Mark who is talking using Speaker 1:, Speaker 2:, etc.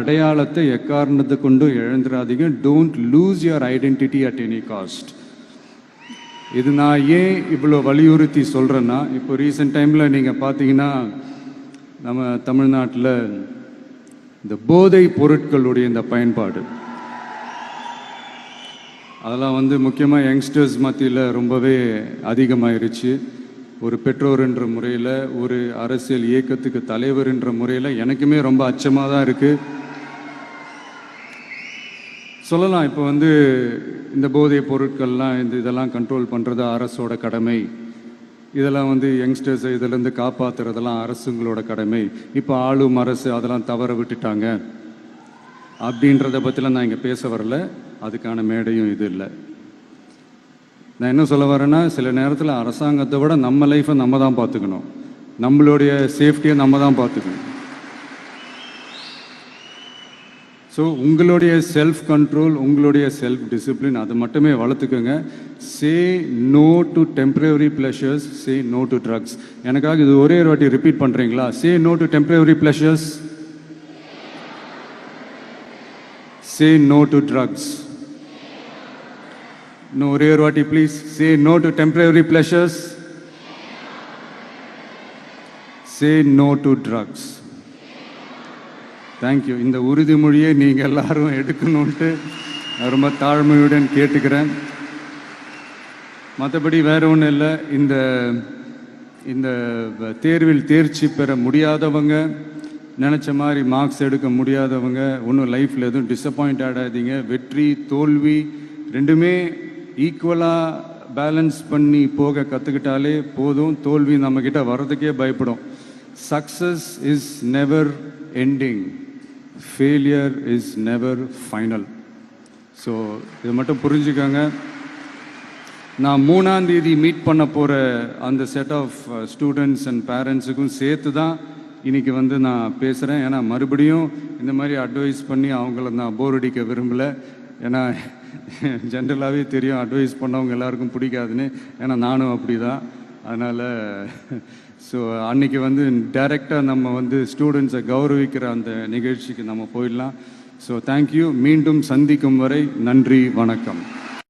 Speaker 1: அடையாளத்தை எக்காரணத்தை கொண்டு இழந்துடாதீங்க. Don't lose your identity at any cost. இது நான் ஏன் இவ்வளோ வலியுறுத்தி சொல்கிறேன்னா, இப்போ ரீசெண்ட் டைமில் நீங்கள் பார்த்தீங்கன்னா நம்ம தமிழ்நாட்டில் இந்த போதை பொருட்களுடைய இந்த பயன்பாடு அதெல்லாம் முக்கியமாக யங்ஸ்டர்ஸ் மத்தியில் ரொம்பவே அதிகமாயிருச்சு. ஒரு பெற்றோர் என்ற முறையில், ஒரு அரசியல் இயக்கத்துக்கு தலைவர் என்ற முறையில் எனக்குமே ரொம்ப அச்சமாக தான் இருக்குது. சொல்லலாம் இப்போ இந்த போதை பொருட்கள்லாம் இதெல்லாம் கண்ட்ரோல் பண்ணுறது அரசோட கடமை, இதெல்லாம் யங்ஸ்டர்ஸை இதிலேருந்து காப்பாற்றுறதெல்லாம் அரசுங்களோட கடமை. இப்போ ஆளும் அரசு அதெல்லாம் தவற விட்டுட்டாங்க அப்படின்றத பற்றிலாம் நான் இங்கே பேச வரல. அதுக்கான மேடையும் இது இல்லை. நான் என்ன சொல்ல வரேன்னா, சில நேரத்தில் அரசாங்கத்தை விட நம்ம லைஃப்பை நம்ம தான் பார்த்துக்கணும், நம்மளுடைய சேஃப்டியை நம்ம தான் பார்த்துக்கணும். ஸோ உங்களுடைய செல்ஃப் கண்ட்ரோல், உங்களுடைய செல்ஃப் டிசிப்ளின் அது மட்டுமே வளர்த்துக்கோங்க. Say no to temporary pleasures, say no to drugs. எனக்காக இது ஒரே ஒரு வாட்டி ரிப்பீட் பண்ணுறீங்களா? Say no to temporary pleasures, say no to drugs. இன்னும் ஒரே ஒரு வாட்டி please. Say no to temporary pleasures, say no to drugs. Thank you. இந்த உறுதிமொழியை நீங்கள் எல்லாரும் எடுக்கணுன்ட்டு ரொம்ப தாழ்மையுடன் கேட்டுக்கிறேன். மற்றபடி வேற ஒன்றும் இல்லை. இந்த தேர்வில் தேர்ச்சி பெற முடியாதவங்க, நினச்ச மாதிரி மார்க்ஸ் எடுக்க முடியாதவங்க ஒன்றும் லைஃப்பில் எதுவும் டிசப்பாயிண்ட் ஆகாதீங்க. வெற்றி தோல்வி ரெண்டுமே ஈக்குவலாக பேலன்ஸ் பண்ணி போக கற்றுக்கிட்டாலே போதும். தோல்வி நம்மக்கிட்ட வர்றதுக்கே பயப்படும். Success is never ending, failure is never final. So இதை மட்டும் புரிஞ்சுக்கோங்க. நான் 3ஆம் தேதி மீட் பண்ண போகிற அந்த செட் ஆஃப் ஸ்டூடெண்ட்ஸ் அண்ட் பேரண்ட்ஸுக்கும் சேர்த்து தான் இன்றைக்கி நான் பேசுகிறேன். ஏன்னா மறுபடியும் இந்த மாதிரி அட்வைஸ் பண்ணி அவங்கள நான் போர் அடிக்க விரும்பலை. ஏன்னா ஜென்ரலாகவே தெரியும் அட்வைஸ் பண்ணவங்க எல்லாருக்கும் பிடிக்காதுன்னு. ஏன்னா நானும் அப்படி தான். அதனால் ஸோ அன்றைக்கி டைரெக்டாக நம்ம ஸ்டூடெண்ட்ஸை கௌரவிக்கிற அந்த நிகழ்ச்சிக்கு நம்ம போயிடலாம். So thank you. மீண்டும் சந்திக்கும் வரை நன்றி, வணக்கம்.